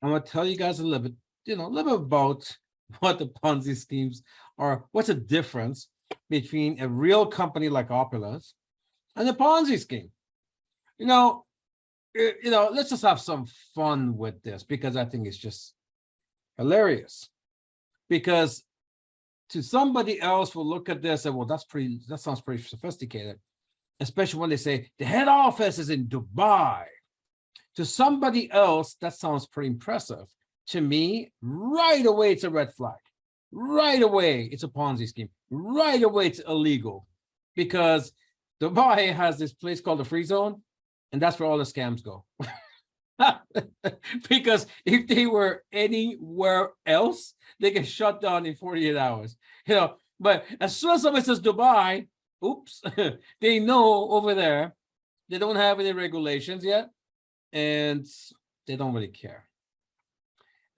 I'm going to tell you guys a little bit, a little bit about what the Ponzi schemes are. What's the difference between a real company like Opulence and a Ponzi scheme? Let's just have some fun with this, because I think it's just hilarious. Because to somebody else will look at this and, well, that sounds pretty sophisticated, especially when they say the head office is in Dubai. To somebody else, that sounds pretty impressive. To me, right away, it's a red flag. Right away, it's a Ponzi scheme. Right away, it's illegal, because Dubai has this place called the free zone, and that's where all the scams go. Because if they were anywhere else, they get shut down in 48 hours. But as soon as somebody says Dubai, oops, they know over there they don't have any regulations yet, and they don't really care.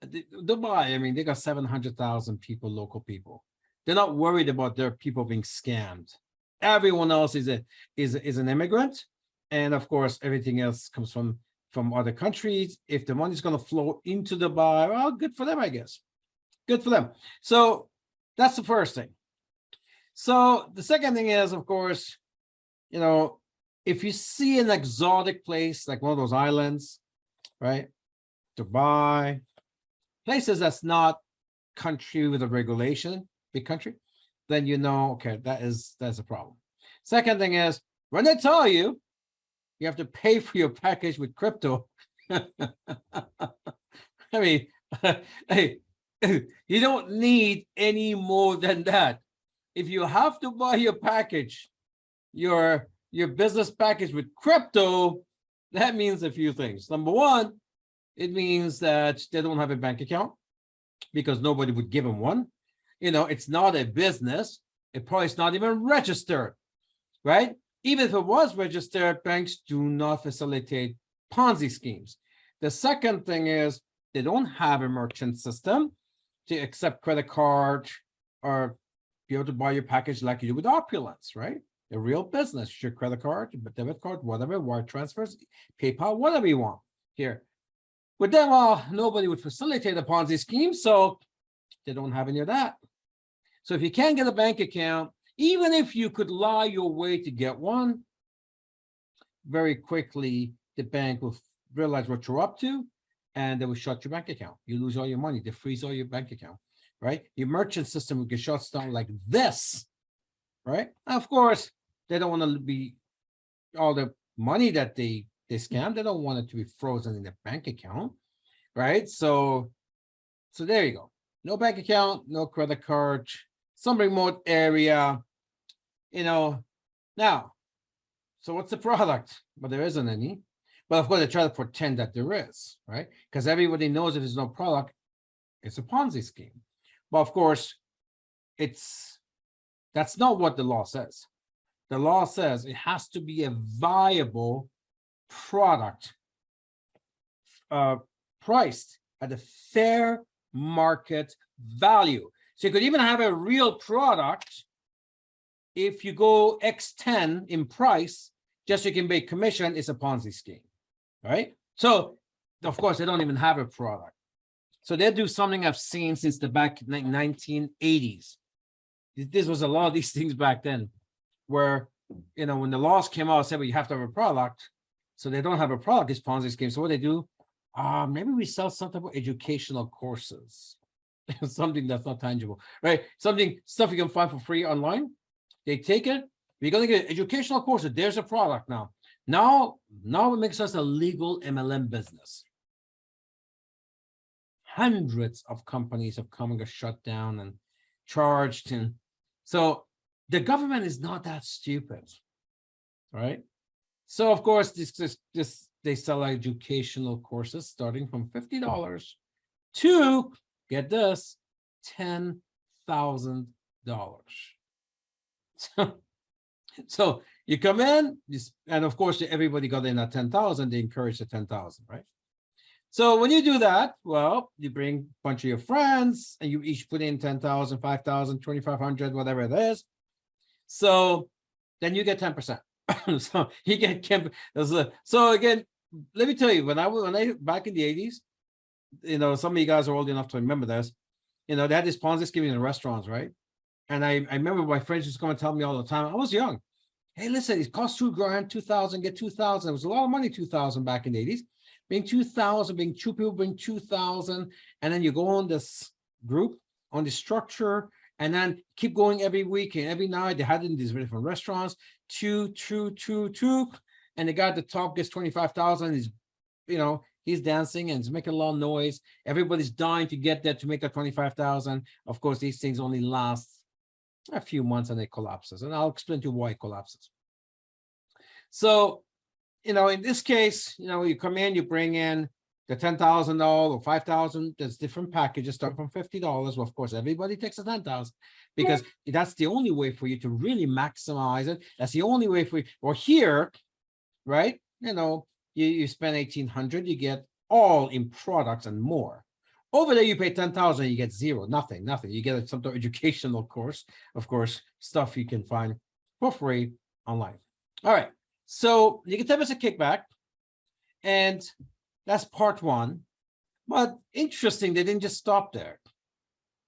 Dubai, I mean, they got 700,000 people, local people. They're not worried about their people being scammed. Everyone else is an immigrant, and of course, everything else comes from other countries. If the money's going to flow into Dubai, well, good for them, I guess. Good for them. So that's the first thing. So the second thing is, of course, if you see an exotic place like one of those islands, right? Dubai, places that's not country with a regulation, big country, then okay, that's a problem. Second thing is, when they tell you you have to pay for your package with crypto, I mean, hey, you don't need any more than that. If you have to buy your package, your business package with crypto, that means a few things. Number one, it means that they don't have a bank account, because nobody would give them one. It's not a business. It probably is not even registered, right? Even if it was registered, banks do not facilitate Ponzi schemes. The second thing is, they don't have a merchant system to accept credit card or be able to buy your package like you do with Opulence, right? A real business, your credit card, your debit card, whatever, wire transfers, PayPal, whatever you want here. With them, nobody would facilitate a Ponzi scheme, so they don't have any of that. So if you can't get a bank account, even if you could lie your way to get one, very quickly the bank will realize what you're up to, and they will shut your bank account. You lose all your money. They freeze all your bank account, right? Your merchant system will get shut down like this, right? Of course, they don't want to be all the money that they scam. They don't want it to be frozen in their bank account, right? So there you go. No bank account, no credit card, some remote area, Now, so what's the product? Well, there isn't any. But of course, they try to pretend that there is, right? Because everybody knows if there's no product, it's a Ponzi scheme. But of course, that's not what the law says. The law says it has to be a viable product, priced at a fair market value. So you could even have a real product. If you go X10 in price, just so you can make commission, it's a Ponzi scheme, right? So, of course, they don't even have a product. So they do something I've seen since the back 1980s. This was a lot of these things back then, where, when the laws came out, said, well, you have to have a product. So they don't have a product, it's Ponzi scheme. So what they do, maybe we sell something about educational courses, something that's not tangible, right? Stuff you can find for free online. They take it. We're going to get educational courses. There's a product now. Now it makes us a legal MLM business. Hundreds of companies have come and got shut down and charged. And so the government is not that stupid, right? So of course, they sell educational courses starting from $50 to, get this, $10,000. So you come in, and of course, everybody got in at 10,000. They encourage the 10,000, right? So when you do that, well, you bring a bunch of your friends, and you each put in 10,000, 5,000, 2,500, whatever it is. So then you get 10%. So you get so again, let me tell you, when I back in the 80s, some of you guys are old enough to remember this. They had this Ponzi scheme in restaurants, right? And I remember my friends used to come and tell me all the time. I was young. Hey, listen, it costs $2,000, 2,000, get 2,000. It was a lot of money, 2,000 back in the 80s. Being 2,000, being two people, bring 2,000. And then you go on this group, on the structure, and then keep going every week and every night. They had it in these different restaurants, two. And the guy at the top gets 25,000. He's dancing and he's making a lot of noise. Everybody's dying to get there to make that 25,000. Of course, these things only last a few months and it collapses. And I'll explain to you why it collapses. So, in this case, you come in, you bring in the $10,000 or $5,000. There's different packages start from $50. Well, of course, everybody takes the 10,000 because that's the only way for you to really maximize it. That's the only way for you. Or here, right? You spend 1,800, you get all in products and more. Over there, you pay 10,000, you get zero, nothing. You get some educational course, of course, stuff you can find for free online. All right, so you get 10% kickback, and that's part one. But interesting, they didn't just stop there.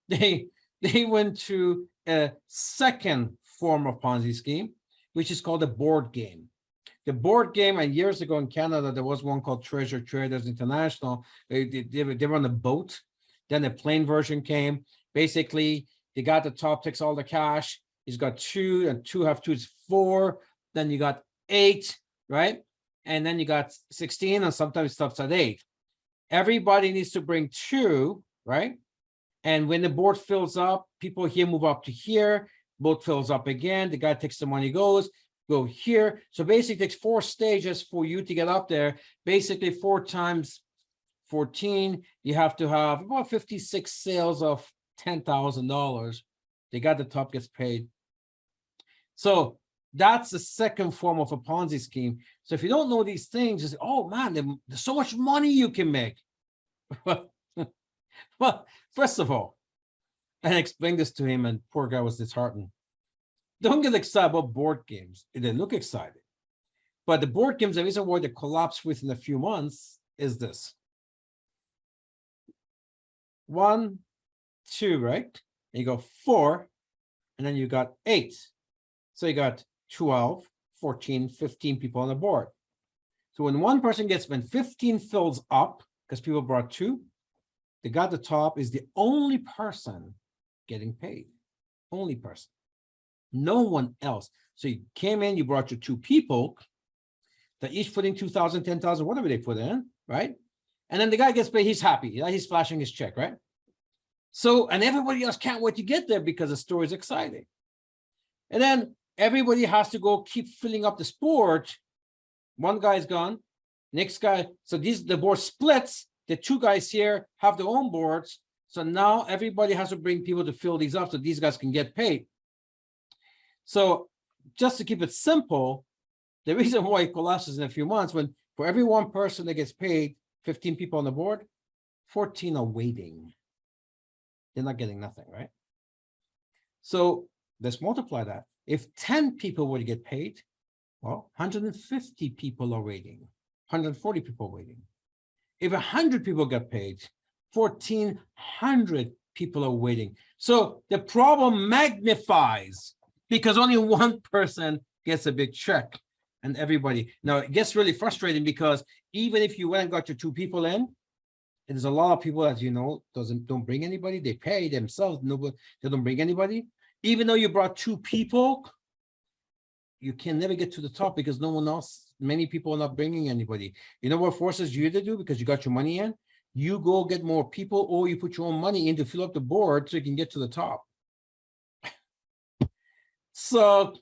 They went to a second form of Ponzi scheme, which is called a board game. The board game, and years ago in Canada, there was one called Treasure Traders International. They were on a boat. Then the plain version came. Basically, the guy at the top takes all the cash. He's got 2, and 2 have 2 is 4. Then you got 8, right? And then you got 16, and sometimes it stops at 8. Everybody needs to bring 2, right? And when the board fills up, people here move up to here. Boat fills up again. The guy takes the money, go here. So basically it takes 4 stages for you to get up there. Basically 4 times 14, you have to have about 56 sales of $10,000. The guy at the top gets paid. So that's the second form of a Ponzi scheme. So if you don't know these things, you say, oh man, there's so much money you can make. Well, first of all, I explained this to him and poor guy was disheartened. Don't get excited about board games. They look exciting. But the board games, the reason why they collapse within a few months is this. 1, 2, right? And you go 4, and then you got 8. So you got 12, 14, 15 people on the board. So when one person gets, when 15 fills up, because people brought 2, the guy at the top is the only person getting paid. Only person. No one else. So you came in, you brought your 2 people that each put in 2,000, 10,000, whatever they put in, right? And then the guy gets paid, he's happy. He's flashing his check, right? So, and everybody else can't wait to get there because the story is exciting. And then everybody has to go keep filling up the board. One guy's gone, next guy. So the board splits. The 2 guys here have their own boards. So now everybody has to bring people to fill these up so these guys can get paid. So just to keep it simple, the reason why it collapses in a few months, when for every one person that gets paid, 15 people on the board, 14 are waiting. They're not getting nothing, right? So let's multiply that. If 10 people were to get paid, well, 150 people are waiting, 140 people waiting. If 100 people get paid, 1,400 people are waiting. So the problem magnifies because only one person gets a big check and everybody. Now it gets really frustrating because even if you went and got your 2 people in, there's a lot of people, as you know, don't bring anybody. They pay themselves. Nobody, they don't bring anybody. Even though you brought 2 people, you can never get to the top because no one else, many people are not bringing anybody. You know what forces you to do because you got your money in? You go get more people or you put your own money in to fill up the board so you can get to the top. So,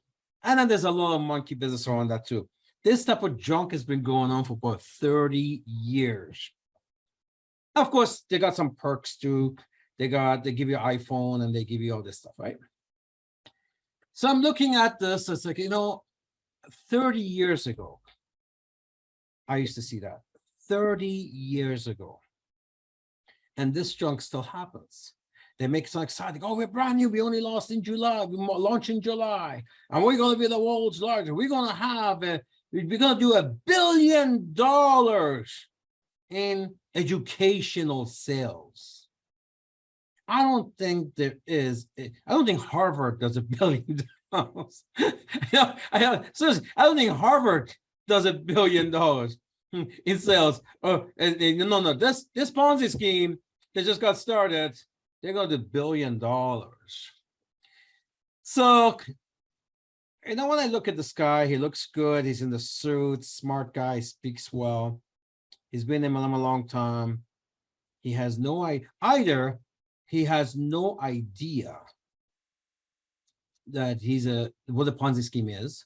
and then there's a lot of monkey business around that too. This type of junk has been going on for about 30 years. Of course, they got some perks too. They give you an iPhone and they give you all this stuff, right? So I'm looking at this, it's like, 30 years ago, I used to see that 30 years ago. And this junk still happens. They make it so exciting. Oh, we're brand new. We only launched in July. We launched in July. And we're going to be the world's largest. We're going to have, we're going to do $1 billion in educational sales. I don't think Harvard does $1 billion. Seriously, I don't think Harvard does $1 billion in sales. Oh, no, this Ponzi scheme that just got started, they got $1 billion. So, when I look at this guy, he looks good. He's in the suit, smart guy, speaks well. He's been in MLM a long time. He has no idea that what the Ponzi scheme is,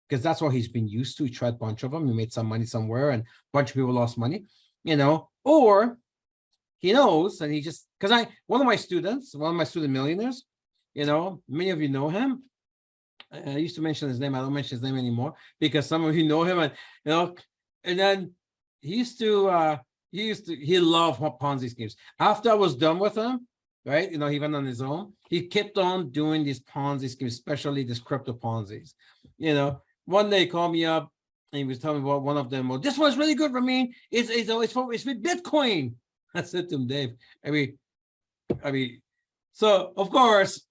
because that's what he's been used to. He tried a bunch of them. He made some money somewhere, and a bunch of people lost money, or he knows, and he just, because one of my student millionaires, many of you know him. I used to mention his name. I don't mention his name anymore because some of you know him, and and then he loved Ponzi schemes. After I was done with him, right? He went on his own. He kept on doing these Ponzi schemes, especially these crypto Ponzi's. One day he called me up and he was telling me about one of them. Well, this one's really good, Ramin. It's with Bitcoin. I said to him, Dave, I mean, so of course,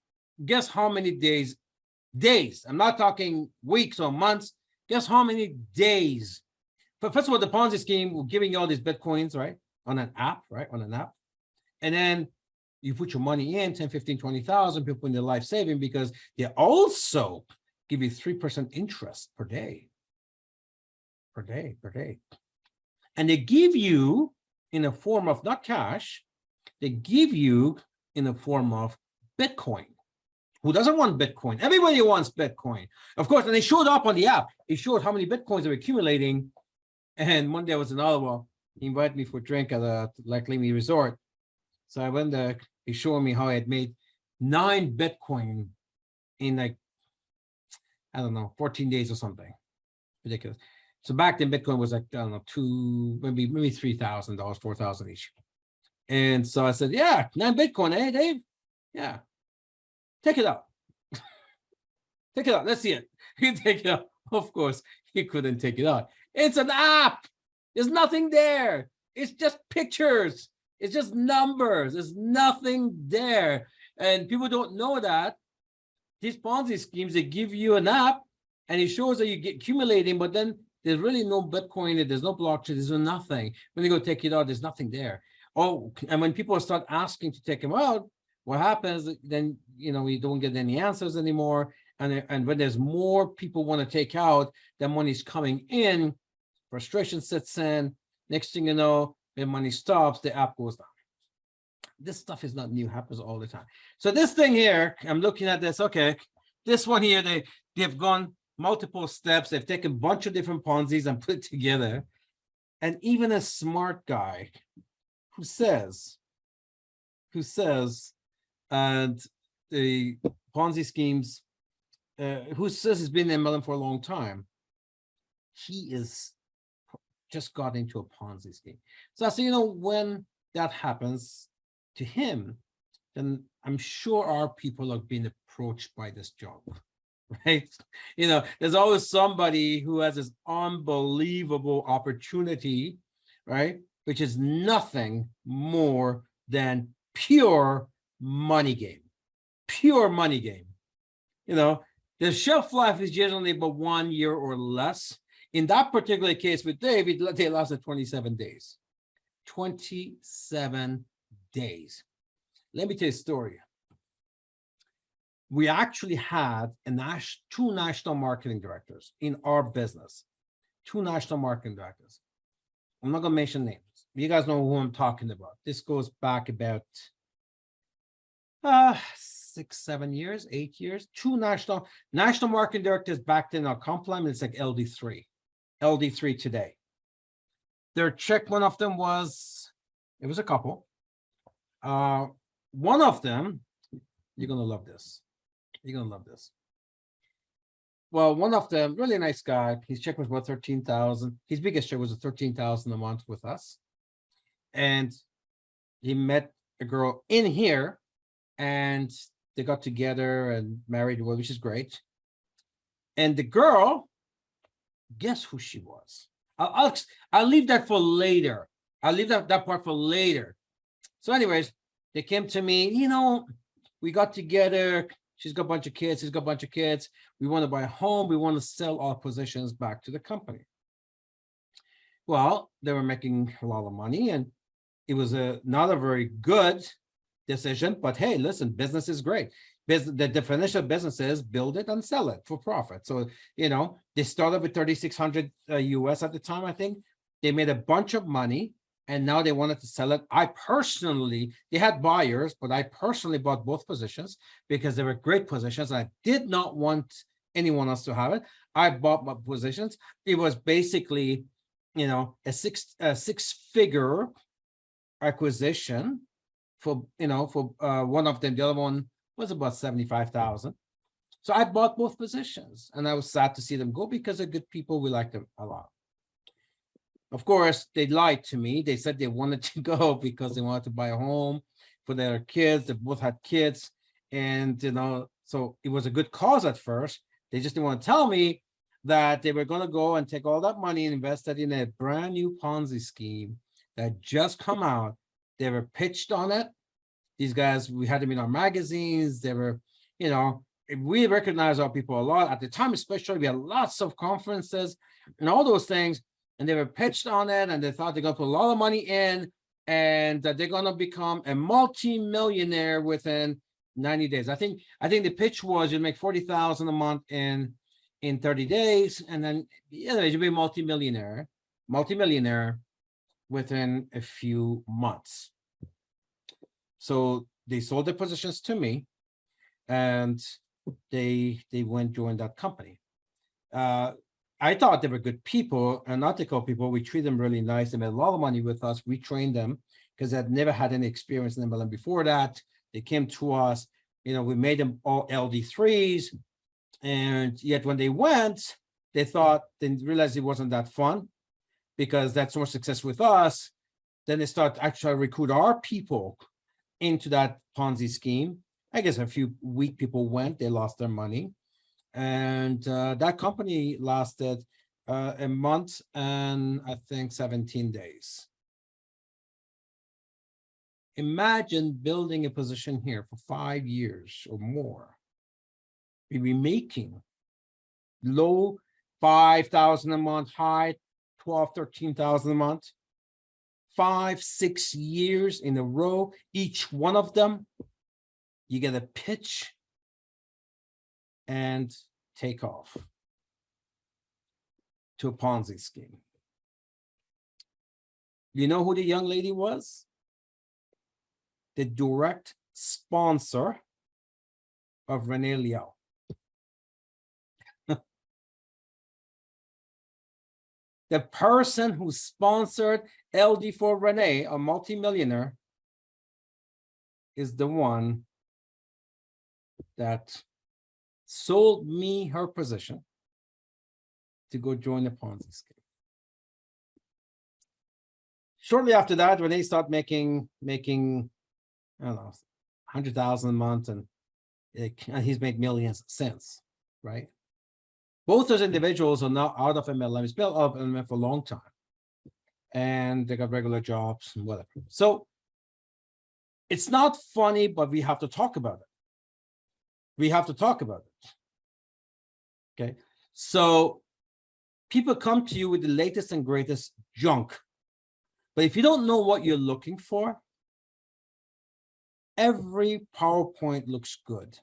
guess how many days? I'm not talking weeks or months. Guess how many days? But first of all, the Ponzi scheme, we're giving you all these Bitcoins, right? On an app. And then you put your money in, 10, 15, 20,000, people in their life saving, because they also give you 3% interest per day. And they give you in a form of not cash, they give you in a form of Bitcoin. Who doesn't want Bitcoin? Everybody wants Bitcoin. Of course, and they showed up on the app. It showed how many Bitcoins they were accumulating. And one day I was in Ottawa. He invited me for a drink at a Lake Limy resort. So I went there. He showed me how I had made 9 Bitcoin in 14 days or something. Ridiculous. So back then, Bitcoin was maybe $3,000, 4,000 each. And so I said, yeah, 9 Bitcoin, eh, Dave? Yeah. Take it out. Take it out. Let's see it. He take it out. Of course, he couldn't take it out. It's an app. There's nothing there. It's just pictures. It's just numbers. There's nothing there. And people don't know that. These Ponzi schemes, they give you an app and it shows that you get accumulating, but then there's really no Bitcoin, there's no blockchain, there's no nothing. When you go take it out, there's nothing there. Oh, and when people start asking to take them out, what happens then, we don't get any answers anymore. And when there's more people want to take out, the money's coming in, frustration sets in. Next thing you know, when money stops, the app goes down. This stuff is not new, happens all the time. So this thing here, I'm looking at this, okay, this one here, they've gone multiple steps. They've taken a bunch of different Ponzi's and put it together. And even a smart guy who says, and the Ponzi schemes, who says he's been in MLM for a long time, he is just got into a Ponzi scheme. So I say, when that happens to him, then I'm sure our people are being approached by this job, right? There's always somebody who has this unbelievable opportunity, right? Which is nothing more than pure money game. The shelf life is generally about 1 year or less. In that particular case with Dave, they lasted 27 days. 27 days. Let me tell you a story. We actually had two national marketing directors in our business. 2 national marketing directors. I'm not going to mention names. You guys know who I'm talking about. This goes back about 6, 7 years, 8 years. 2 national marketing directors back then are complement. It's like LD3 today. Their check, one of them was a couple. One of them, you're gonna love this. Well, one of them, really nice guy. His check was about 13,000. His biggest check was 13,000 a month with us, and he met a girl in here, and they got together and married, which is great. And the girl, guess who she was? I'll leave that for later. I'll leave that part for later. So anyways, they came to me, we got together. She's got a bunch of kids. He's got a bunch of kids. We want to buy a home. We want to sell our positions back to the company. Well, they were making a lot of money, and it was not a very good decision. But hey, listen, business is great. The definition of business is build it and sell it for profit. So, they started with 3,600 US at the time, I think. They made a bunch of money, and now they wanted to sell it. They had buyers, but I personally bought both positions because they were great positions. And I did not want anyone else to have it. I bought my positions. It was basically, a six-figure acquisition for one of them. The other one was about 75,000. So I bought both positions, and I was sad to see them go because they're good people. We like them a lot. Of course, they lied to me. They said they wanted to go because they wanted to buy a home for their kids. They both had kids. And, so it was a good cause at first. They just didn't want to tell me that they were going to go and take all that money and invest it in a brand new Ponzi scheme that just come out. They were pitched on it. These guys, we had them in our magazines. They were, we recognize our people a lot. At the time, especially, we had lots of conferences and all those things. And they were pitched on it, and they thought they're going to put a lot of money in, and that they're going to become a multi-millionaire within 90 days. I think the pitch was you make 40,000 a month in 30 days, and then you'll be multi-millionaire within a few months. So they sold their positions to me, and they went join that company. I thought they were good people and ethical people. We treat them really nice. They made a lot of money with us. We trained them because they'd never had any experience in MLM before that. They came to us, we made them all LD3s. And yet when they went, they realized it wasn't that fun because that's so much success with us. Then they start actually recruit our people into that Ponzi scheme. I guess a few weak people went, they lost their money. And that company lasted a month and I think 17 days. Imagine building a position here for 5 years or more. We'd be making low 5,000 a month, high 12, 13,000 a month, 5, 6 years in a row. Each one of them, you get a pitch and take off to a Ponzi scheme. You know who the young lady was? The direct sponsor of Rene Liao. The person who sponsored LD for Rene, a multimillionaire, is the one that sold me her position to go join the Ponzi scheme. Shortly after that, Rene started making I don't know, 100,000 a month, and he's made millions since, right? Both those individuals are now out of MLM. It's been out of MLM for a long time, and they got regular jobs and whatever. So it's not funny, but we have to talk about it. We have to talk about it. Okay. So people come to you with the latest and greatest junk. But if you don't know what you're looking for, every PowerPoint looks good,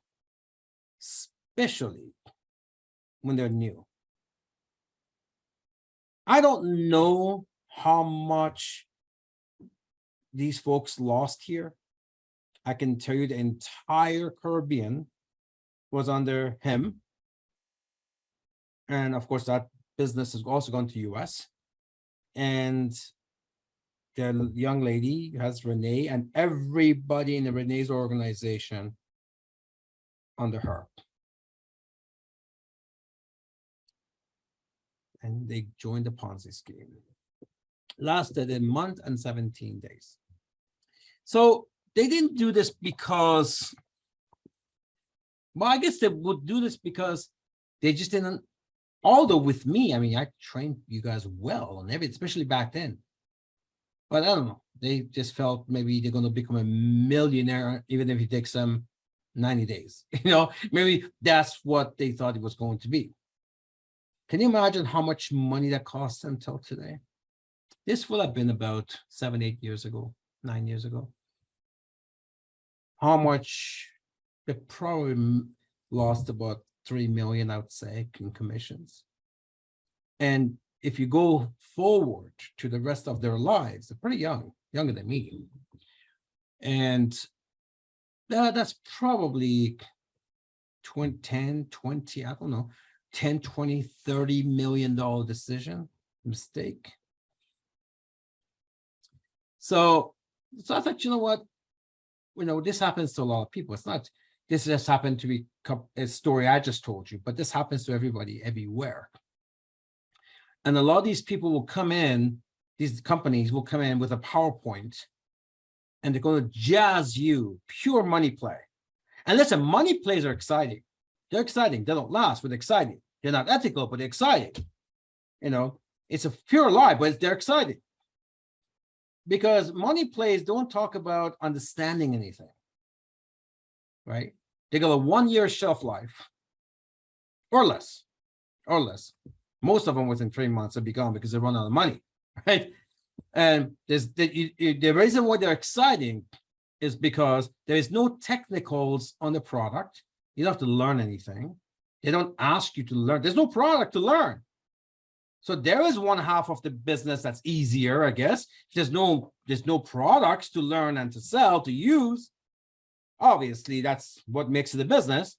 especially when they're new. I don't know how much these folks lost here. I can tell you the entire Caribbean was under him. And of course, that business has also gone to US. And the young lady has Rene and everybody in the Rene's organization under her. And they joined the Ponzi scheme. Lasted a month and 17 days. So they didn't do this because, well, I guess they would do this because they just didn't, although with me, I mean, I trained you guys well and everything, especially back then. But I don't know. They just felt maybe they're going to become a millionaire, even if it takes them 90 days. Maybe that's what they thought it was going to be. Can you imagine how much money that cost them till today? This would have been about 7, 8 years ago, 9 years ago. How much they probably lost about 3 million, I would say, in commissions. And if you go forward to the rest of their lives, they're pretty young, younger than me. And that's probably 20, 10, 20, I don't know, 10, 20, $30 million decision, mistake. So I thought, you know what? This happens to a lot of people. It's not, this just happened to be a story I just told you, but this happens to everybody everywhere. And a lot of these people will come in, these companies will come in with a PowerPoint, and they're going to jazz you, pure money play. And listen, money plays are exciting. They're exciting. They don't last, but they're exciting. They're not ethical, but they're exciting. It's a pure lie, but they're exciting. Because money plays don't talk about understanding anything, right? They got a 1-year shelf life or less. Most of them within 3 months will be gone because they run out of money, right? And the reason why they're exciting is because there is no technicals on the product. You don't have to learn anything. They don't ask you to learn. There's no product to learn. So there is one half of the business that's easier, I guess. There's no products to learn and to sell, to use. Obviously, that's what makes it a business.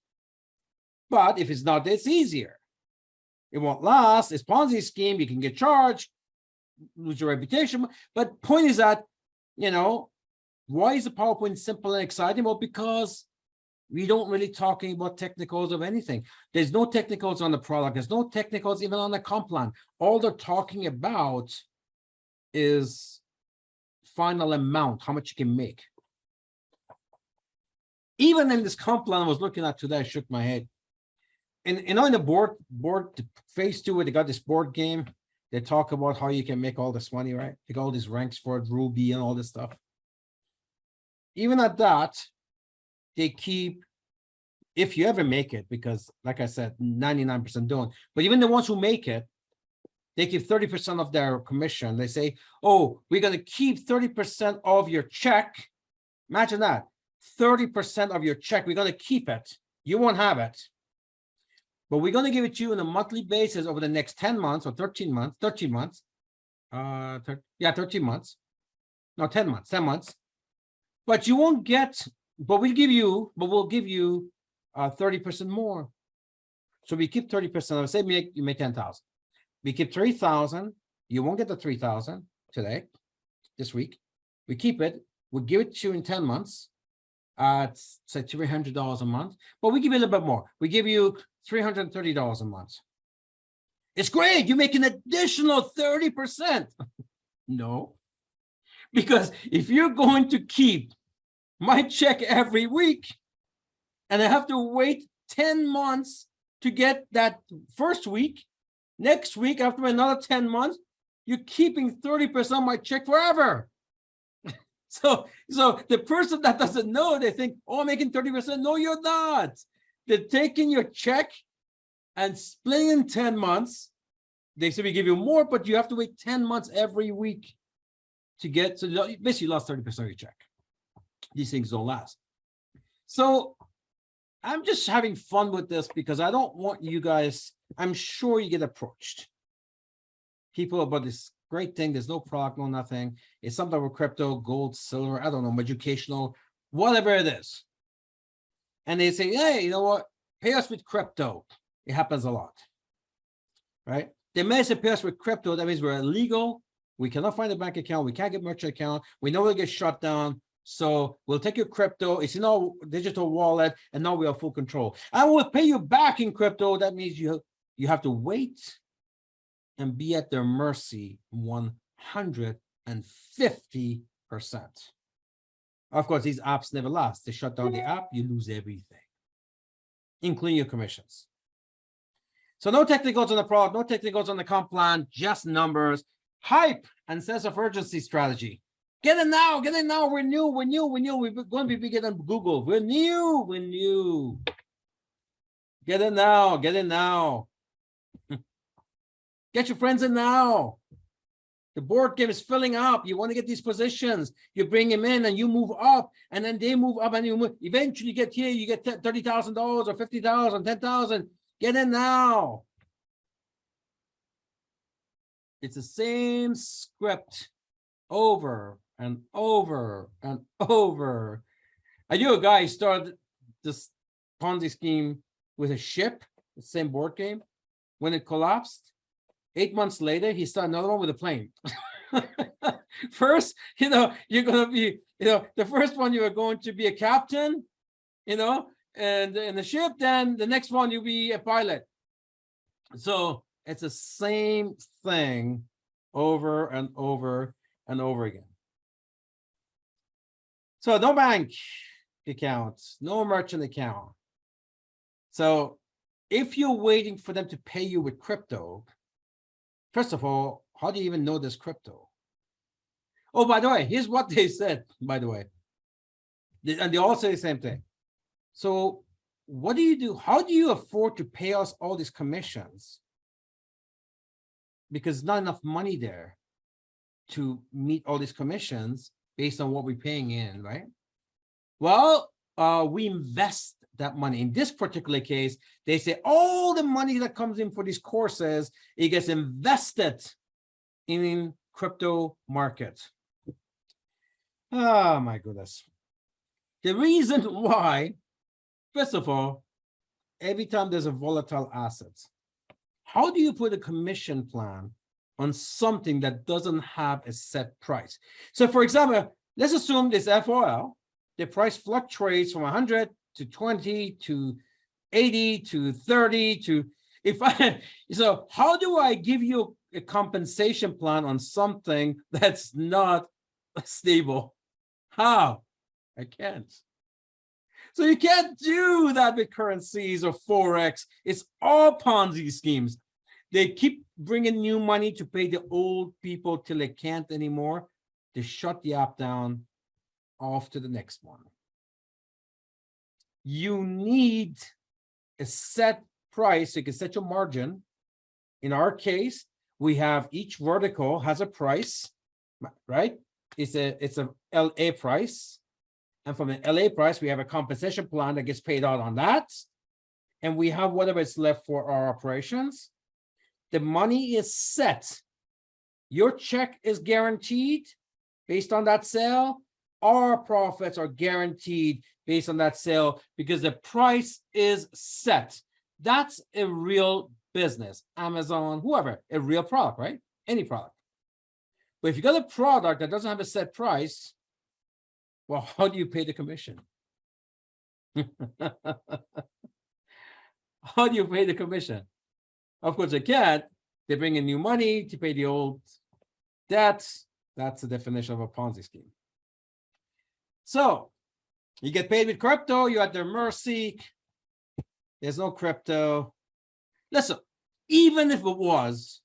But if it's not, it's easier. It won't last. It's Ponzi scheme. You can get charged, lose your reputation. But point is that, why is the PowerPoint simple and exciting? Well, because we don't really talking about technicals of anything. There's no technicals on the product. There's no technicals even on the comp plan. All they're talking about is final amount, how much you can make. Even in this comp plan I was looking at today, I shook my head. And in the board phase 2, where they got this board game, they talk about how you can make all this money, right? They got all these ranks for it, Ruby and all this stuff. Even at that, they keep, if you ever make it, because like I said, 99% don't, but even the ones who make it, they keep 30% of their commission. They say, oh, we're going to keep 30% of your check. Imagine that, 30% of your check, we're going to keep it. You won't have it. But we're going to give it to you on a monthly basis over the next 10 months or 13 months, 13 months. 13 months. No, 10 months, 10 months. But you won't get, we'll give you 30% more. So we keep 30% of, say you make 10,000. We keep 3,000. You won't get the 3,000 today, this week. We keep it. We'll give it to you in 10 months. It's say $300 a month, but we give you a little bit more. We give you $330 a month. It's great. You make an additional 30%. No, because if you're going to keep my check every week and I have to wait 10 months to get that first week, next week, after another 10 months, you're keeping 30% of my check forever. So the person that doesn't know, they think, oh, I'm making 30%. No, you're not. They're taking your check and splitting in 10 months. They say we give you more, but you have to wait 10 months every week to get, so you basically lost 30% of your check. These things don't last. So I'm just having fun with this because I don't want you guys, I'm sure you get approached. People about this great thing, there's no product, no nothing. It's something with crypto, gold, silver, I don't know, educational, whatever it is. And they say, hey, you know what? Pay us with crypto. It happens a lot, right? They may say pay us with crypto. That means we're illegal. We cannot find a bank account. We can't get merchant account. We know we'll get shut down. So we'll take your crypto. It's in our digital wallet. And now we have full control. And we'll pay you back in crypto. That means you have to wait and be at their mercy 150%. Of course, these apps never last. They shut down the app, you lose everything, including your commissions. So no technicals on the product, no technicals on the comp plan, just numbers, hype, and sense of urgency strategy. Get it now. Get it now. We're new. We're new. We're new. We're going to be bigger than Google. We're new. We're new. Get it now. Get it now. Get your friends in now. The board game is filling up. You want to get these positions. You bring them in and you move up, and then they move up, and you move. Eventually, you get here. You get $30,000 or $50,000, $10,000. Get in now. It's the same script over and over and over. I knew a guy who started this Ponzi scheme with a ship, the same board game. When it collapsed, 8 months later, he started another one with a plane. First, you're going to be, the first one, you are going to be a captain, and in the ship, then the next one, you'll be a pilot. So it's the same thing over and over and over again. So no bank accounts, no merchant account. So if you're waiting for them to pay you with crypto, first of all, how do you even know this crypto? Oh, by the way, here's what they said, by the way. And they all say the same thing. So what do you do? How do you afford to pay us all these commissions? Because not enough money there to meet all these commissions based on what we're paying in, right? Well, we invest that money. In this particular case, they say all the money that comes in for these courses, it gets invested in crypto market. Oh my goodness. The reason why, first of all, every time there's a volatile asset, how do you put a commission plan on something that doesn't have a set price? So for example, let's assume this FOL, the price fluctuates from 100 to 20 to 80 to 30 to, so how do I give you a compensation plan on something that's not stable? How? I can't. So you can't do that with currencies or Forex. It's all Ponzi schemes. They keep bringing new money to pay the old people till they can't anymore. They shut the app down, off to the next one. You need a set price so you can set your margin. In our case, we have each vertical has a price, right? It's a LA price. And from an LA price, we have a compensation plan that gets paid out on that. And we have whatever is left for our operations. The money is set. Your check is guaranteed based on that sale. Our profits are guaranteed based on that sale because the price is set. That's a real business. Amazon, whoever, a real product, right? Any product. But if you got a product that doesn't have a set price, well, how do you pay the commission? How do you pay the commission? Of course, they can't. They bring in new money to pay the old debts. That's the definition of a Ponzi scheme. So you get paid with crypto, you're at their mercy. There's no crypto. Listen, even if it was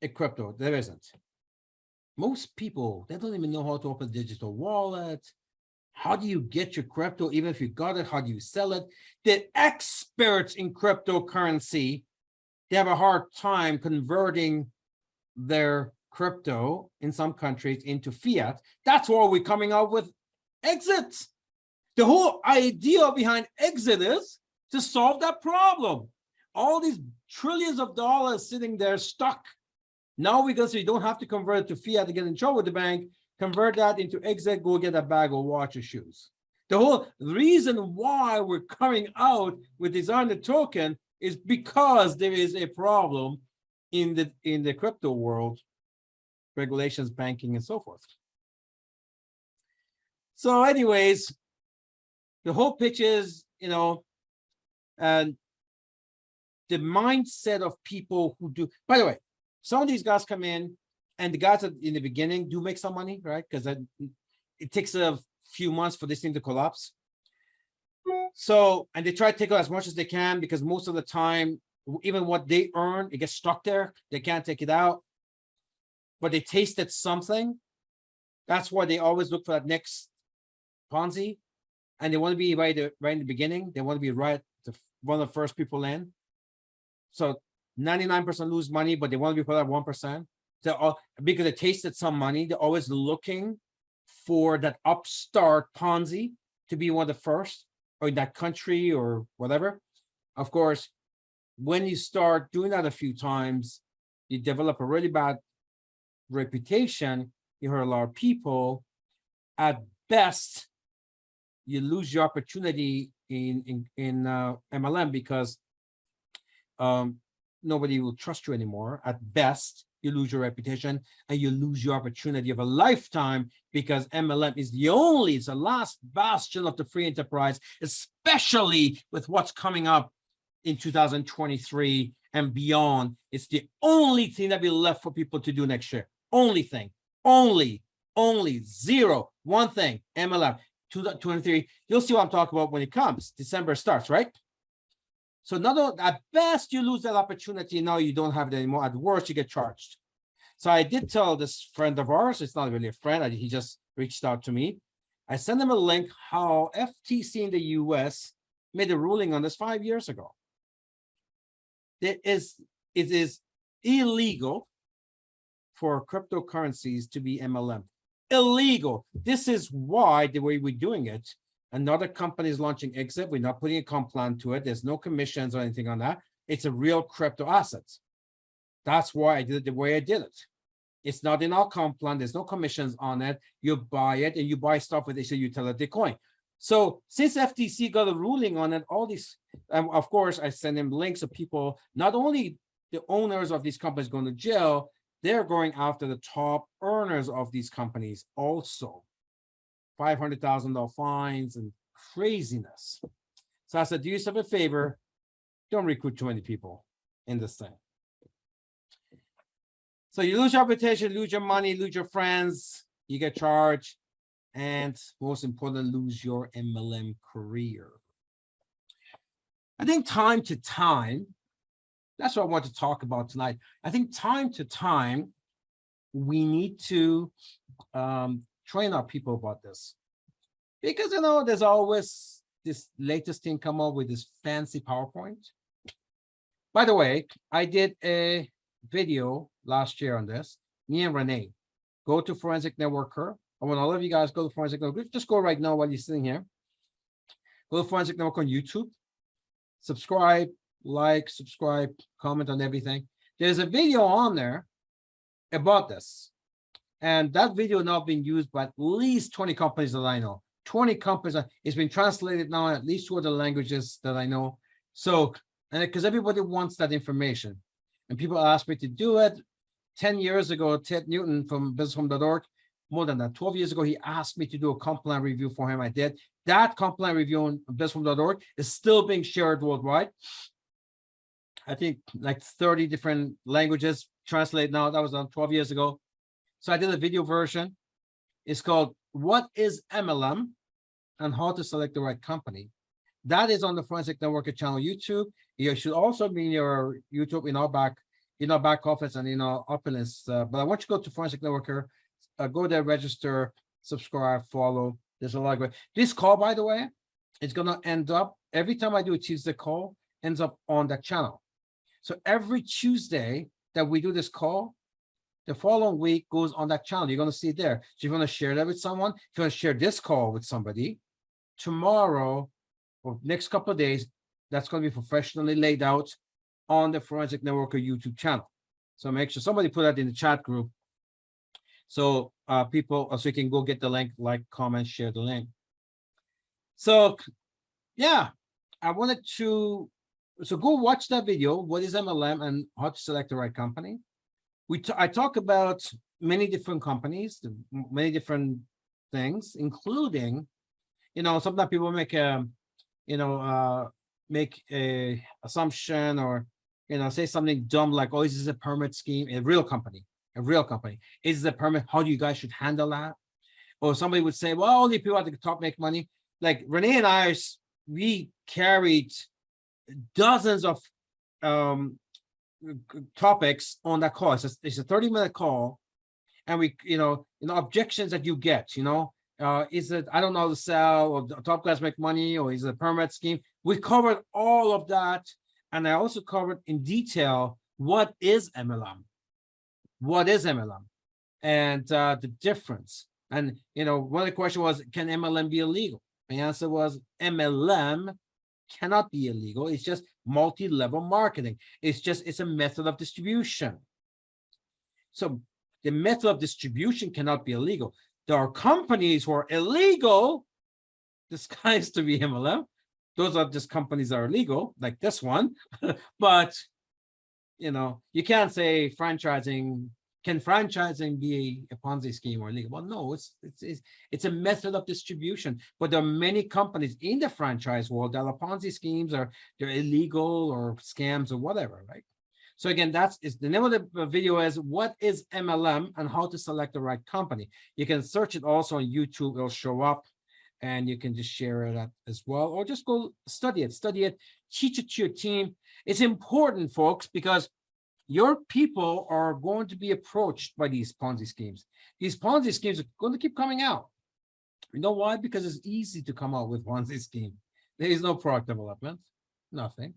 a crypto, there isn't. Most people, they don't even know how to open a digital wallet. How do you get your crypto? Even if you got it, how do you sell it? The experts in cryptocurrency, they have a hard time converting their crypto in some countries into fiat. That's why we're coming out with exits. The whole idea behind exit is to solve that problem. All these trillions of dollars sitting there stuck. Now we go, so you don't have to convert it to fiat to get in trouble with the bank. Convert that into exit, go get a bag of watch or shoes. The whole reason why we're coming out with Design the Token is because there is a problem in the crypto world, regulations, banking, and so forth. So anyways, the whole pitch is, and the mindset of people who do, by the way, some of these guys come in, and the guys in the beginning do make some money, right? Because it takes a few months for this thing to collapse. So, and they try to take out as much as they can because most of the time, even what they earn, it gets stuck there. They can't take it out. But they tasted something. That's why they always look for that next Ponzi, and they want to be right in the beginning. They want to be one of the first people in. So 99% lose money, but they want to be part of 1%. So because they tasted some money, they're always looking for that upstart Ponzi to be one of the first, or in that country or whatever. Of course, when you start doing that a few times, you develop a really bad reputation. You hurt a lot of people. At best, you lose your opportunity in MLM because nobody will trust you anymore. At best, you lose your reputation and you lose your opportunity of a lifetime, because MLM is it's the last bastion of the free enterprise, especially with what's coming up in 2023 and beyond. It's the only thing that will be left for people to do next year. Only thing, only zero, one thing, MLM. 2023, you'll see what I'm talking about when it comes. December starts, right? So at best, you lose that opportunity. Now you don't have it anymore. At worst, you get charged. So I did tell this friend of ours, it's not really a friend, he just reached out to me. I sent him a link how FTC in the US made a ruling on this 5 years ago. It is illegal for cryptocurrencies to be MLM. Illegal. This is why the way we're doing it. Another company is launching exit. We're not putting a comp plan to it. There's no commissions or anything on that. It's a real crypto asset. That's why I did it the way I did it. It's not in our comp plan. There's no commissions on it. You buy it and you buy stuff with it's a utility coin. So since FTC got a ruling on it, all these, of course, I send them links of people, not only the owners of these companies going to jail, they're going after the top earners of these companies also. $500,000 fines and craziness. So I said, do yourself a favor, don't recruit too many people in this thing. So you lose your reputation, lose your money, lose your friends, you get charged, and most importantly, lose your MLM career. I think time to time, that's what I want to talk about tonight. I think time to time, we need to train our people about this. Because, there's always this latest thing come up with this fancy PowerPoint. By the way, I did a video last year on this, me and Renee. Go to Forensic Networker. I want all of you guys go to Forensic Networker. Just go right now while you're sitting here. Go to Forensic Network on YouTube. Subscribe, subscribe, comment on everything. There's a video on there about this. And that video now being used by at least 20 companies that I know. 20 companies. It's been translated now in at least 2 other languages that I know. So, and because everybody wants that information. And people ask me to do it. 10 years ago, Ted Newton from businesshome.org, more than that, 12 years ago, he asked me to do a comp plan review for him. I did. That comp plan review on businesshome.org is still being shared worldwide. I think like 30 different languages translate now. That was done 12 years ago. So I did a video version. It's called What is MLM and How to Select the Right Company. That is on the Forensic Networker channel YouTube. You should also be in your YouTube in our back office and in our opulence. But I want you to go to Forensic Networker, go there, register, subscribe, follow. There's a lot of great. This call, by the way, is gonna end up every time I do a Tuesday call, ends up on that channel. So every Tuesday that we do this call, the following week goes on that channel. You're going to see it there. So if you want to share that with someone, if you want to share this call with somebody, tomorrow or next couple of days, that's going to be professionally laid out on the Forensic Networker YouTube channel. So make sure somebody put that in the chat group. So people, so you can go get the link, comment, share the link. So yeah, I wanted to, so go watch that video. What is MLM and how to select the right company? I talk about many different companies, many different things, including, sometimes people make make a assumption or, say something dumb like, oh, this is a permit scheme, a real company. Is the permit, how do you guys should handle that? Or somebody would say, well, only people at the top make money. Like Renee and I, we carried dozens of topics on that call. It's a 30-minute call, and we, objections that you get, is it, I don't know how to sell, or the top guys make money, or is it a pyramid scheme? We covered all of that. And I also covered in detail, what is MLM? What is MLM? And the difference. And, one of the questions was, can MLM be illegal? The answer was, MLM cannot be illegal. It's just multi-level marketing. It's a method of distribution. So the method of distribution cannot be illegal. There are companies who are illegal disguised to be MLM. Those are just companies that are illegal, like this one. But, you can't say franchising. Can franchising be a Ponzi scheme or illegal? Well, no, it's a method of distribution. But there are many companies in the franchise world that are Ponzi schemes, or they're illegal, or scams, or whatever, right? So again, the name of the video is, what is MLM and how to select the right company. You can search it also on YouTube, it'll show up, and you can just share it as well, or just go study it, teach it to your team. It's important, folks, because your people are going to be approached by these Ponzi schemes. These Ponzi schemes are going to keep coming out. You know why? Because it's easy to come out with Ponzi scheme. There is no product development, nothing.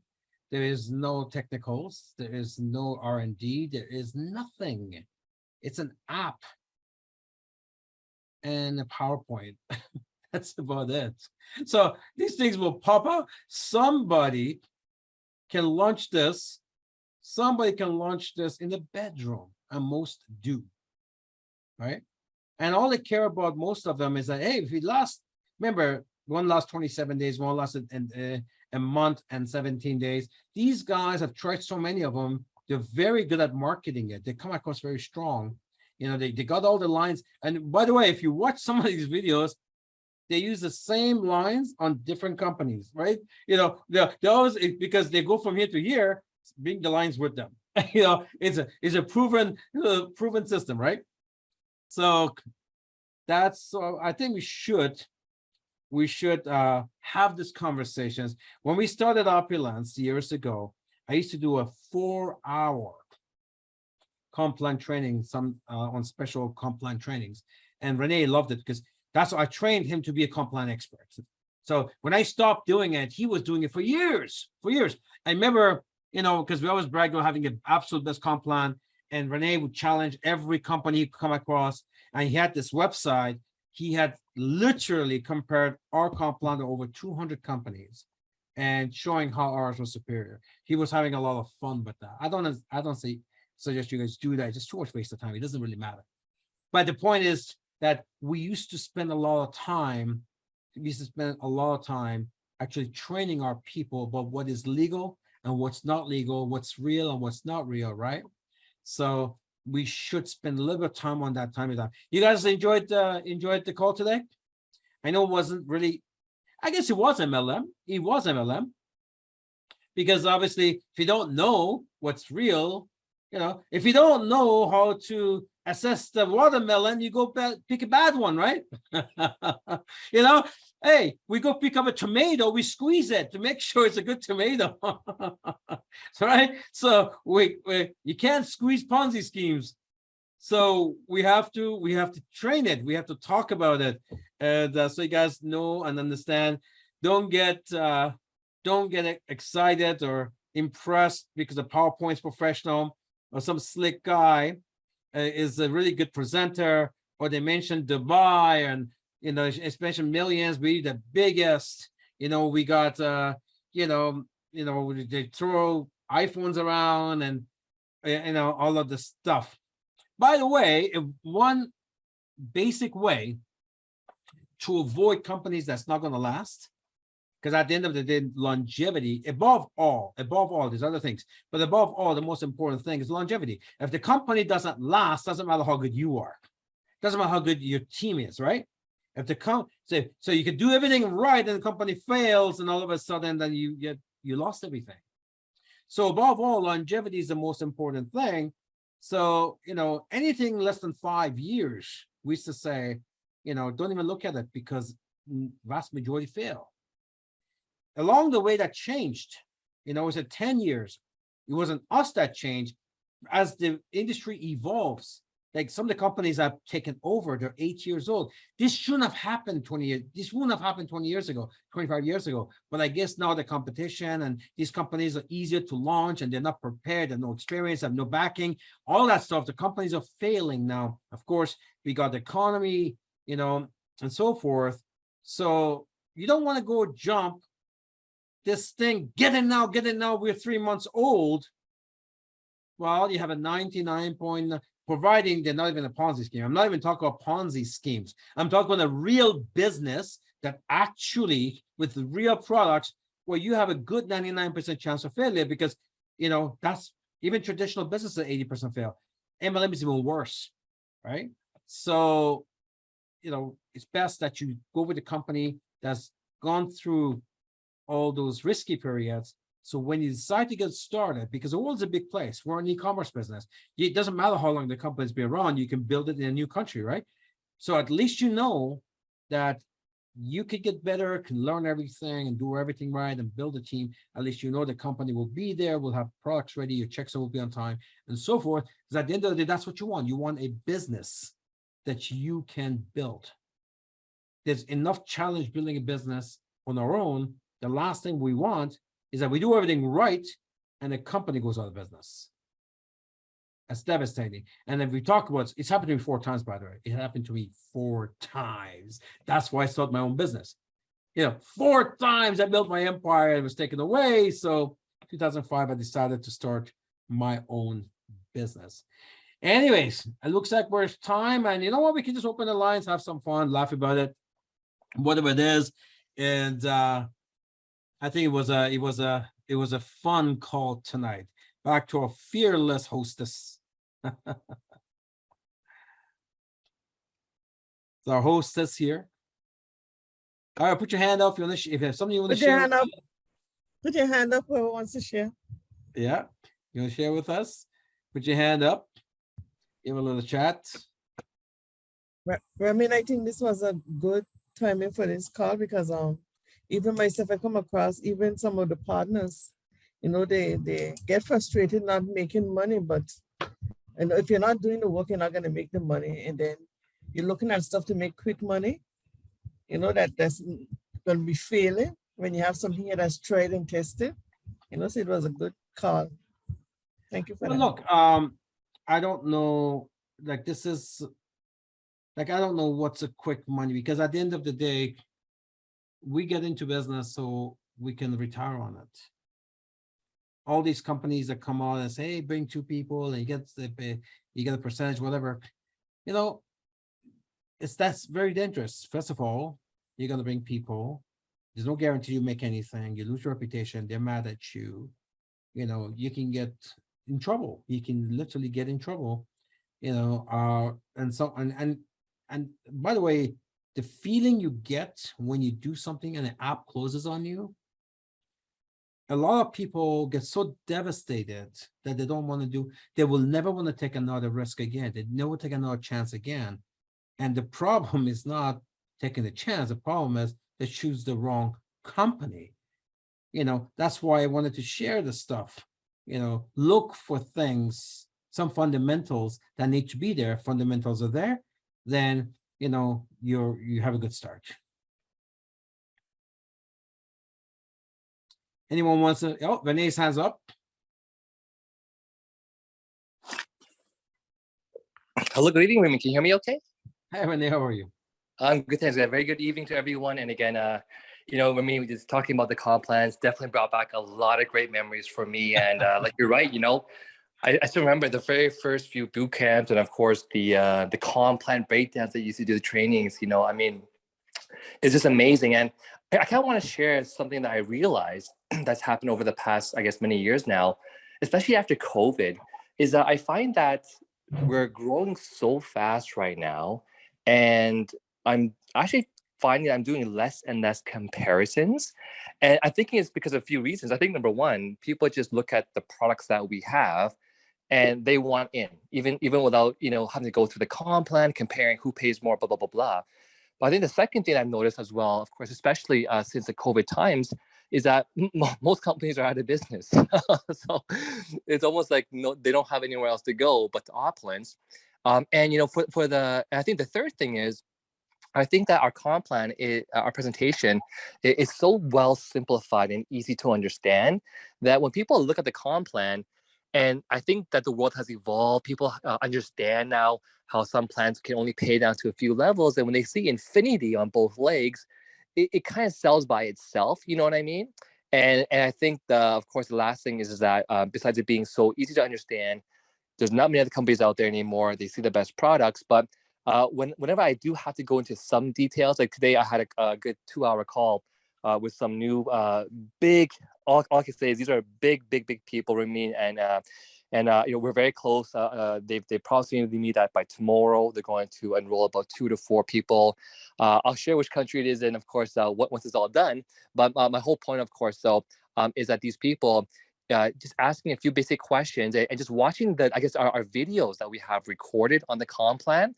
There is no technicals. There is no R&D. There is nothing. It's an app and a PowerPoint. That's about it. So these things will pop out. Somebody can launch this. Somebody can launch this in the bedroom, and most do, right? And all they care about, most of them, is that, hey, if we lost, remember, one lost 27 days, one lost a month and 17 days. These guys have tried so many of them. They're very good at marketing it. They come across very strong. They got all the lines. And by the way, if you watch some of these videos, they use the same lines on different companies, right? They always, because they go from here to here, bring the lines with them. It's a proven system, right? So I think we should have these conversations. When we started Opulence years ago, I used to do a 4-hour comp plan training, on special comp plan trainings, and Renee loved it, because that's what I trained him to be a comp plan expert. So when I stopped doing it, he was doing it for years. I remember, because we always bragged about having the absolute best comp plan, and Renee would challenge every company he could come across, and he had this website. He had literally compared our comp plan to over 200 companies and showing how ours was superior. He was having a lot of fun with that. I don't suggest you guys do that. It's just too much waste of time. It doesn't really matter. But the point is that we used to spend a lot of time actually training our people about what is legal and what's not legal, what's real and what's not real, right? So we should spend a little bit of time on that time. You guys enjoyed the call today? I know it wasn't really, I guess it was MLM. It was MLM. Because obviously, if you don't know what's real, if you don't know how to assess the watermelon, you go pick a bad one, right? Hey, we go pick up a tomato, we squeeze it to make sure it's a good tomato. Right? So you can't squeeze Ponzi schemes. So we have to train it. We have to talk about it, and so you guys know and understand. Don't get excited or impressed because the PowerPoint's professional, or some slick guy is a really good presenter, or they mentioned Dubai, and especially millions, we the biggest. We got they throw iPhones around, and all of this stuff. By the way, one basic way to avoid companies that's not going to last, because at the end of the day, longevity, above all, there's other things, but above all, the most important thing is longevity. If the company doesn't last, doesn't matter how good you are, doesn't matter how good your team is, right? If so you could do everything right and the company fails, and all of a sudden then you lost everything. So above all, longevity is the most important thing. So anything less than 5 years, we used to say, don't even look at it, because vast majority fail. Along the way, that changed. It was at 10 years. It wasn't us that changed. As the industry evolves, like some of the companies I've taken over, they're 8 years old. This shouldn't have happened 20 years. This wouldn't have happened 20 years ago, 25 years ago. But I guess now the competition and these companies are easier to launch and they're not prepared and no experience, have no backing, all that stuff. The companies are failing now. Of course, we got the economy, you know, and so forth. So you don't want to go jump this thing, get it now, we're 3 months old. Well, you have a 99 point, providing they're not even a Ponzi scheme. I'm not even talking about Ponzi schemes. I'm talking about a real business that actually, with the real products, where you have a good 99% chance of failure, because, you know, that's even traditional businesses, 80% fail. MLM is even worse, right? So, you know, it's best that you go with a company that's gone through all those risky periods. So when you decide to get started, because the world's a big place, we're an e-commerce business. It doesn't matter how long the company's been around, you can build it in a new country, right? So at least you know that you could get better, can learn everything and do everything right and build a team. At least you know the company will be there, will have products ready, your checks will be on time and so forth. Because at the end of the day, that's what you want. You want a business that you can build. There's enough challenge building a business on our own. The last thing we want is that we do everything right and the company goes out of business. That's devastating. And if we talk about, it's happened to me 4 times, by the way. It happened to me 4 times. That's why I started my own business. You know, 4 times I built my empire and it was taken away. So 2005, I decided to start my own business. Anyways, it looks like we're time. And you know what? We can just open the lines, have some fun, laugh about it, whatever it is. And I think it was a fun call tonight. Back to our fearless hostess. So our hostess here. All right, put your hand up if you want to. If you have something you want to share. Put your hand up. Whoever wants to share. Yeah, you want to share with us? Put your hand up. Give a little chat. Ramin, I think this was a good timing for this call because even myself, I come across even some of the partners, you know, they get frustrated not making money, but you know, if you're not doing the work, you're not going to make the money. And then you're looking at stuff to make quick money, you know, that's going to be failing when you have something here that's tried and tested. You know, so it was a good call. Thank you for that. Look, I don't know, like this is, like, I don't know what's a quick money, because at the end of the day, we get into business so we can retire on it. All these companies that come out and say, hey, bring 2 people and you get a percentage, whatever, you know, that's very dangerous. First of all, you're going to bring people. There's no guarantee you make anything. You lose your reputation. They're mad at you. You know, you can get in trouble. You can literally get in trouble, you know, and by the way, the feeling you get when you do something and an app closes on you, a lot of people get so devastated that they don't want to do, they will never want to take another risk again. They never take another chance again. And the problem is not taking a chance. The problem is they choose the wrong company. You know, that's why I wanted to share the stuff. You know, look for things, some fundamentals that need to be there. Fundamentals are there, then, you know, you have a good start. Anyone wants to? Oh, Renee's hands up. Hello, good evening, Ramin. Can you hear me okay? Hi, Renee, how are you? I'm good, thanks. A very good evening to everyone. And again, you know, Ramin, just talking about the comp plans definitely brought back a lot of great memories for me. And like you're right, you know, I still remember the very first few boot camps and of course the comp plan breakdowns that you used to do the trainings. You know, I mean, it's just amazing. And I kind of want to share something that I realized that's happened over the past, I guess, many years now, especially after COVID, is that I find that we're growing so fast right now. And I'm actually finding I'm doing less and less comparisons. And I think it's because of a few reasons. I think number one, people just look at the products that we have and they want in, even without, you know, having to go through the comp plan, comparing who pays more, blah, blah, blah, blah. But I think the second thing I've noticed as well, of course, especially since the COVID times, is that most companies are out of business. So it's almost like they don't have anywhere else to go but to Opulence. And I think the third thing is, I think that our comp plan, our presentation, is so well simplified and easy to understand that when people look at the comp plan, and I think that the world has evolved, people understand now how some plans can only pay down to a few levels, and when they see infinity on both legs, it kind of sells by itself. You know what I mean? And I think of course, the last thing is that besides it being so easy to understand, there's not many other companies out there anymore. They see the best products, but whenever I do have to go into some details, like today, I had a good 2-hour call with some new big. All I can say is these are big people, Ramin, and we're very close. They promised me that by tomorrow they're going to enroll about 2 to 4 people. I'll share which country it is, and of course, once it's all done. But my whole point, of course, is that these people. Just asking a few basic questions and just watching our videos that we have recorded on the comp plan.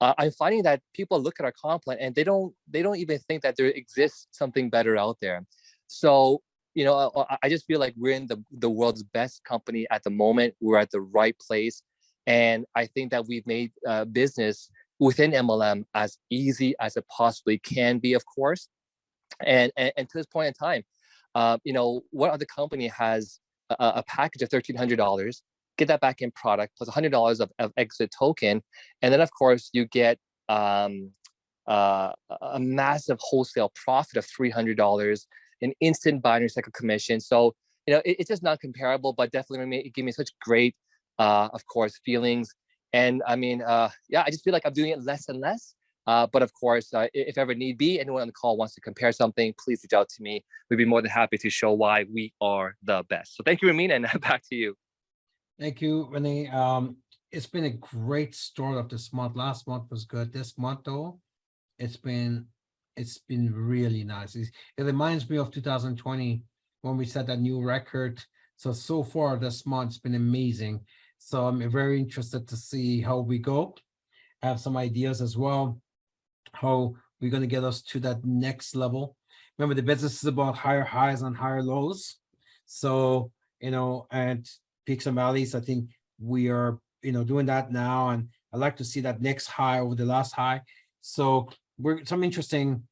I'm finding that people look at our comp plan and they don't even think that there exists something better out there. So I just feel like we're in the world's best company at the moment. We're at the right place, and I think that we've made business within MLM as easy as it possibly can be, of course. And to this point in time, what other company has a package of $1,300, get that back in product plus $100 of exit token, and then of course you get a massive wholesale profit of $300, an instant binary cycle commission. So it's just not comparable, but definitely it gave me such great, of course, feelings. And I mean, I just feel like I'm doing it less and less. But of course, if ever need be, anyone on the call wants to compare something, please reach out to me. We'd be more than happy to show why we are the best. So thank you, Ramin, and back to you. Thank you, Renee. It's been a great start of this month. Last month was good. This month, though, it's been really nice. It reminds me of 2020 when we set that new record. So far this month, it's been amazing. So I'm very interested to see how we go. I have some ideas as well, how we're going to get us to that next level. Remember, the business is about higher highs and higher lows. So, and peaks and valleys, I think we are, doing that now. And I'd like to see that next high over the last high. So some interesting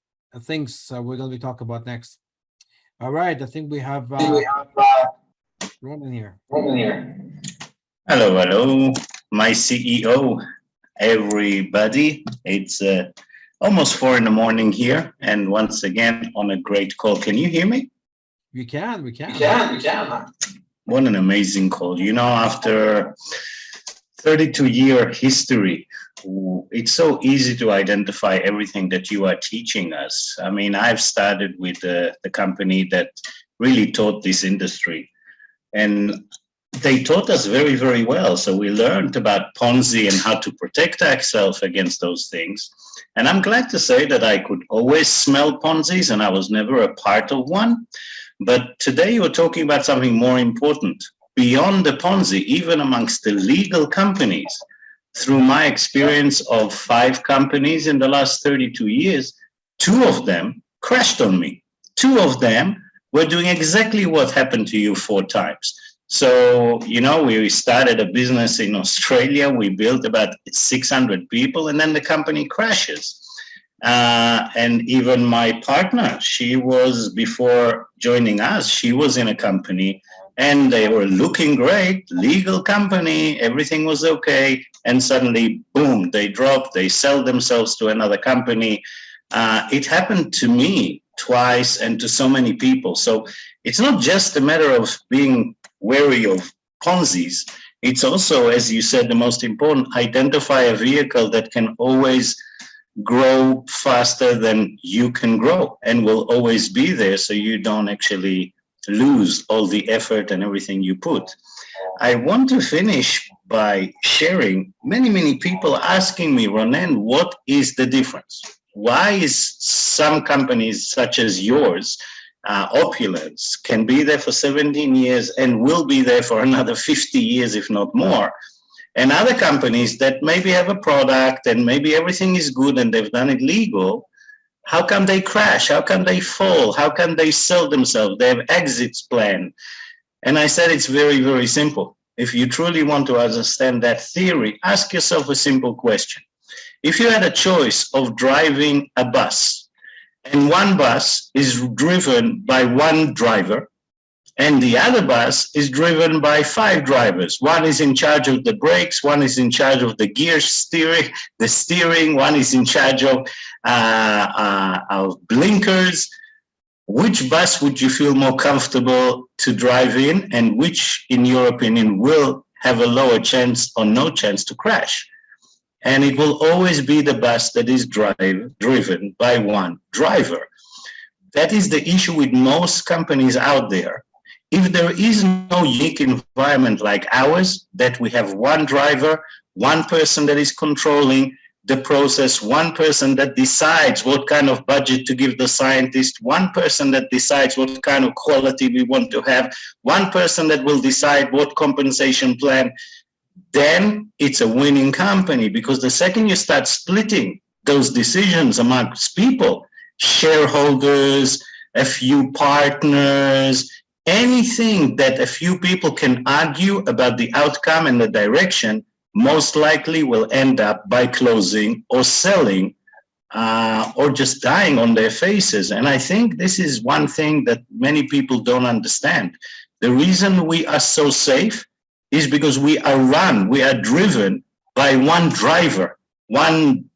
things we're going to be talking about next. All right. I think we have Ramin here. Hello, my CEO, everybody. It's almost 4 a.m. here, and once again on a great call. Can you hear me? We can. We can. What an amazing call. After 32-year history, it's so easy to identify everything that you are teaching us. I mean, I've started with the company that really taught this industry, and they taught us very, very well. So we learned about Ponzi and how to protect ourselves against those things. And I'm glad to say that I could always smell Ponzi's, and I was never a part of one. But today you're talking about something more important. Beyond the Ponzi, even amongst the legal companies, through my experience of 5 companies in the last 32 years, 2 of them crashed on me. 2 of them were doing exactly what happened to you 4 times. So, we started a business in Australia. We built about 600 people, and then the company crashes. And even my partner, she was, before joining us, she was in a company, and they were looking great, legal company, everything was okay. And suddenly, boom, they dropped, they sell themselves to another company. It happened to me twice and to so many people. So it's not just a matter of being wary of Ponzi's. It's also, as you said, the most important, identify a vehicle that can always grow faster than you can grow and will always be there, so you don't actually lose all the effort and everything you put. I want to finish by sharing many people asking me, Ronen, what is the difference? Why is some companies such as yours, Opulence, can be there for 17 years and will be there for another 50 years, if not more, and other companies that maybe have a product and maybe everything is good and they've done it legal, how can they crash? How can they fall? How can they sell themselves? They have exits planned. And I said, it's very, very simple. if you truly want to understand that theory, ask yourself a simple question. If you had a choice of driving a bus, and one bus is driven by one driver, and the other bus is driven by 5 drivers. One is in charge of the brakes, one is in charge of the gear steering, one is in charge of blinkers. Which bus would you feel more comfortable to drive in, and which, in your opinion, will have a lower chance or no chance to crash? And it will always be the bus that is driven by one driver. That is the issue with most companies out there. If there is no unique environment like ours, that we have one driver, one person that is controlling the process, one person that decides what kind of budget to give the scientist, one person that decides what kind of quality we want to have, one person that will decide what compensation plan, then it's a winning company. Because the second you start splitting those decisions amongst people, shareholders, a few partners, anything that a few people can argue about the outcome and the direction, most likely will end up by closing or selling or just dying on their faces. And I think this is one thing that many people don't understand. The reason we are so safe is because we are driven by one driver, one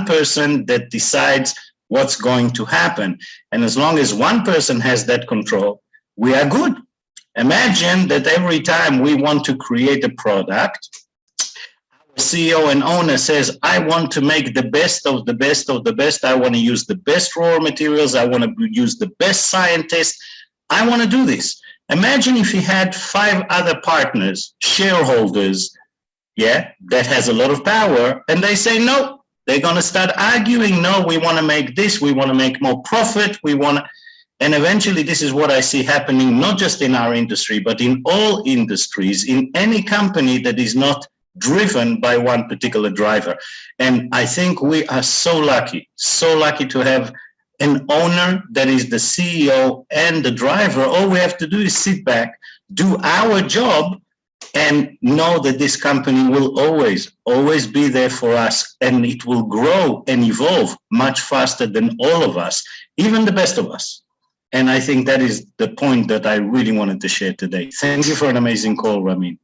person that decides what's going to happen. And as long as one person has that control, we are good. Imagine that every time we want to create a product, our CEO and owner says, I want to make the best of the best of the best. I want to use the best raw materials. I want to use the best scientists. I want to do this. Imagine if he had 5 other partners, shareholders, that has a lot of power, and they say, no, they're going to start arguing. No, we want to make this. We want to make more profit. And eventually, this is what I see happening, not just in our industry, but in all industries, in any company that is not driven by one particular driver. And I think we are so lucky to have an owner that is the CEO and the driver. All we have to do is sit back, do our job, and know that this company will always be there for us, and it will grow and evolve much faster than all of us, even the best of us. And I think that is the point that I really wanted to share today. Thank you for an amazing call, Ramin.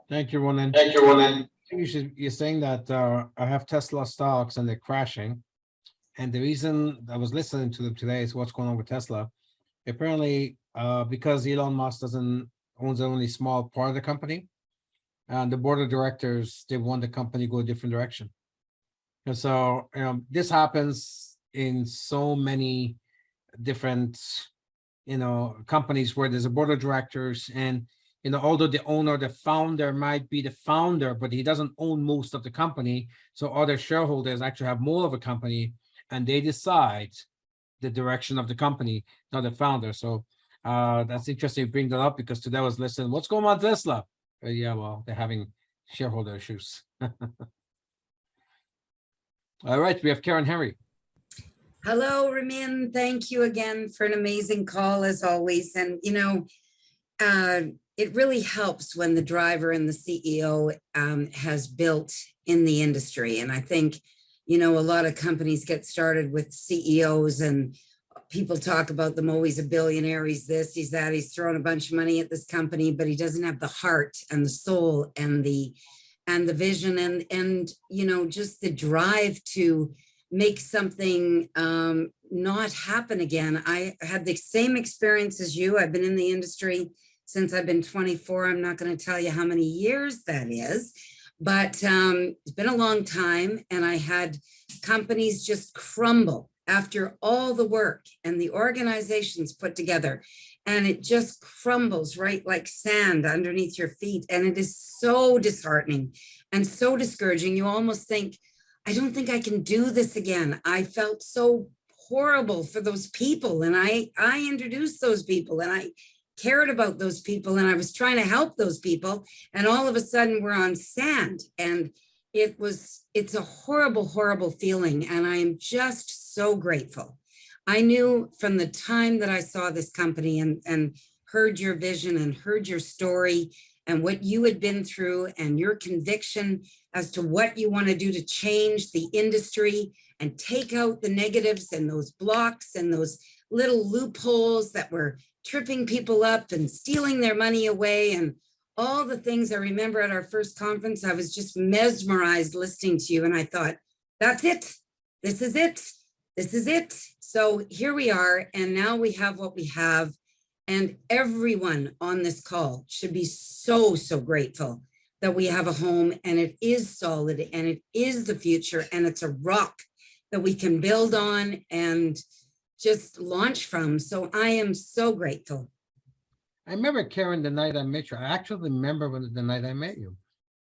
Thank you, Ronan. You're saying that I have Tesla stocks and they're crashing. And the reason I was listening to them today is what's going on with Tesla. Apparently, because Elon Musk owns only a small part of the company, and the board of directors, they want the company to go a different direction. And so, this happens in so many different, companies where there's a board of directors, and, although the founder might be the founder, but he doesn't own most of the company. So other shareholders actually have more of a company, and they decide the direction of the company, not the founder. So that's interesting to bring that up, because today I was listening, what's going on with Tesla? Yeah, well, they're having shareholder issues. All right, we have Karen Henry. Hello, Ramin. Thank you again for an amazing call, as always. And, it really helps when the driver and the CEO has built in the industry. And I think, a lot of companies get started with CEOs, and people talk about them always a billionaire. He's this, he's that, he's thrown a bunch of money at this company, but he doesn't have the heart and the soul and the vision and just the drive to make something not happen again. I had the same experience as you. I've been in the industry since I've been 24. I'm not going to tell you how many years that is, but it's been a long time. And I had companies just crumble after all the work and the organizations put together. And it just crumbles, right, like sand underneath your feet. And it is so disheartening and so discouraging. You almost think, I don't think I can do this again. I felt so horrible for those people. And I introduced those people, and I cared about those people, and I was trying to help those people. And all of a sudden we're on sand, and it's a horrible, horrible feeling. And I am just so grateful. I knew from the time that I saw this company and heard your vision and heard your story and what you had been through and your conviction as to what you want to do to change the industry and take out the negatives and those blocks and those little loopholes that were tripping people up and stealing their money away, and all the things. I remember at our first conference, I was just mesmerized listening to you, and I thought, that's it. This is it. This is it. So here we are, and now we have what we have, and everyone on this call should be so, so grateful that we have a home, and it is solid, and it is the future, and it's a rock that we can build on and just launch from. So I am so grateful. I remember, Karen, the night I met you. I actually remember the night I met you.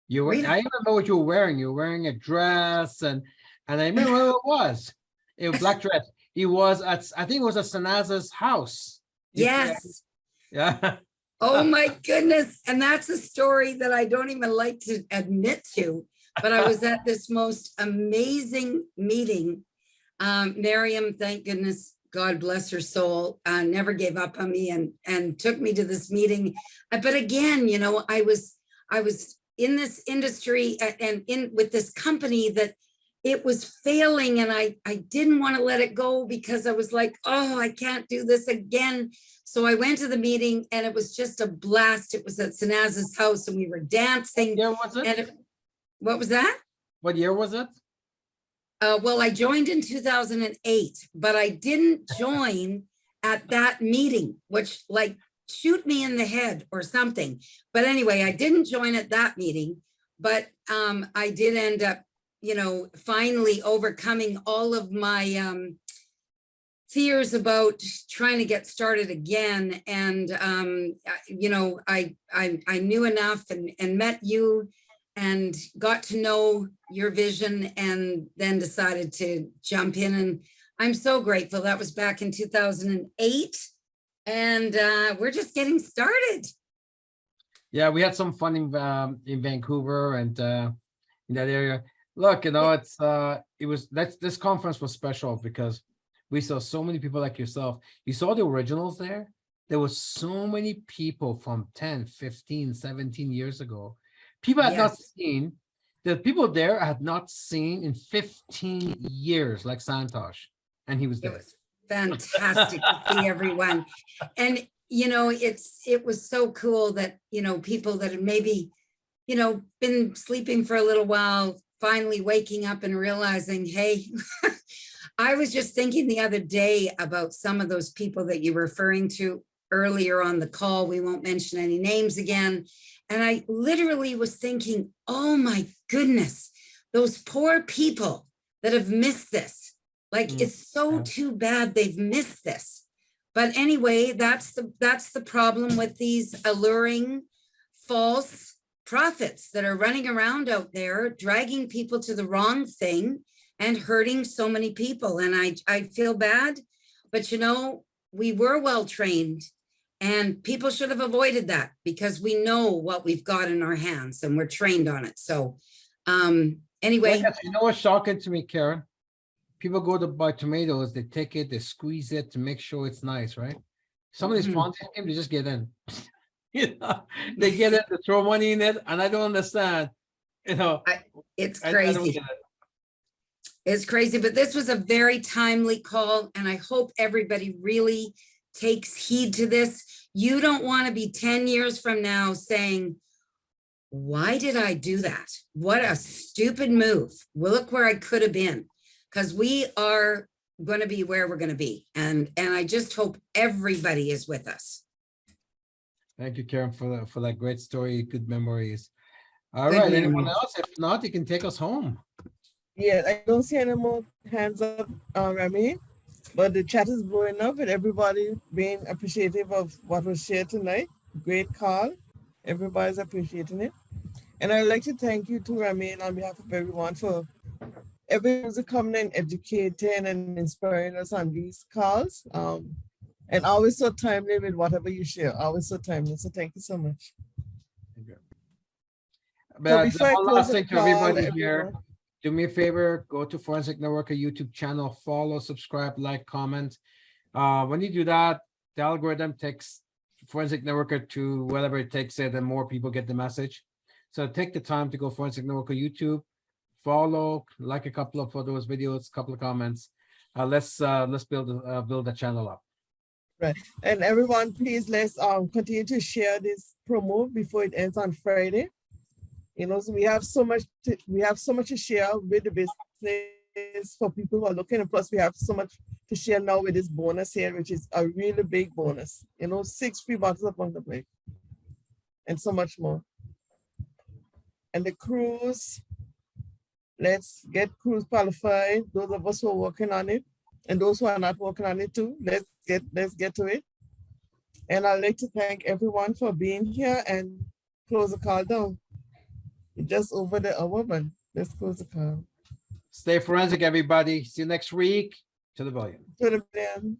You were, Really? I even know what you were wearing. You were wearing a dress, and I remember who it was. A black dress. He was at, I think it was at Sanaza's house. Yes. Yeah. Oh my goodness. And that's a story that I don't even like to admit to, but I was at this most amazing meeting. Miriam, thank goodness, God bless her soul, never gave up on me and took me to this meeting. But again, you know, I was in this industry and in with this company that it was failing, and I didn't want to let it go because I was like, oh, I can't do this again. So I went to the meeting, and it was just a blast. It was at Sanaza's house, and we were dancing. Year was it? And what was that? What year was it? Well, I joined in 2008, but I didn't join at that meeting, which like shoot me in the head or something. But anyway, I didn't join at that meeting, but I did end up, you know, finally overcoming all of my fears about trying to get started again. And, you know, I knew enough and met you and got to know your vision, and then decided to jump in. And I'm so grateful. That was back in 2008. And we're just getting started. Yeah, we had some fun in Vancouver and in that area. Look, you know, this conference was special because we saw so many people like yourself. You saw the originals there. There was so many people from 10, 15, 17 years ago. People had not seen, the people there had not seen in 15 years, like Santosh, and he was It there. was fantastic to see everyone. And, you know, it was so cool that, you know, people that had maybe, you know, been sleeping for a little while, finally waking up and realizing, hey, I was just thinking the other day about some of those people that you were referring to earlier on the call. We won't mention any names again. And I literally was thinking, oh my goodness, those poor people that have missed this. Like, it's so too bad they've missed this. But anyway, that's the problem with these alluring false prophets that are running around out there, dragging people to the wrong thing and hurting so many people. And I feel bad, but you know, we were well trained. And people should have avoided that because we know what we've got in our hands and we're trained on it. So anyway. You know what's shocking to me, Karen? People go to buy tomatoes, they take it, they squeeze it to make sure it's nice, right? Some of these Ponzi schemes, they just get in. You know, they get it, they throw money in it, and I don't understand. You know, it's crazy. It's crazy, but this was a very timely call, and I hope everybody really takes heed to this. You don't want to be 10 years from now saying, why did I do that? What a stupid move. Well, look where I could have been, because we are going to be where we're going to be. And I just hope everybody is with us. Thank you, Karen, for that great story, good memories. All right, anyone else? If not, you can take us home. Yeah, I don't see any more hands up, Ramin. But the chat is blowing up and everybody being appreciative of what was shared tonight. Great call. Everybody's appreciating it. And I'd like to thank you too, Ramin, on behalf of everyone for everyone's coming and educating and inspiring us on these calls. And always so timely with whatever you share. Always so timely. So thank you so much. But So one last thing to everybody everyone, here. Do me a favor, go to Forensic Networker YouTube channel, follow, subscribe, like, comment. When you do that, the algorithm takes Forensic Networker to whatever it takes, the more people get the message. So take the time to go Forensic Networker YouTube, follow, like a couple of those videos, couple of comments. Let's build a channel up. Right. And everyone, please let's continue to share this promo before it ends on Friday. You know, so we have so much to share with the business for people who are looking, and plus we have so much to share now with this bonus here, which is a really big bonus. You know, 6 free bottles of Punta Plate and so much more. And the cruise, let's get cruise qualified. Those of us who are working on it, and those who are not working on it too, let's get to it. And I'd like to thank everyone for being here and close the call down. It's just over the hour, but let's close the call. Stay forensic, everybody. See you next week. To the volume. To the end.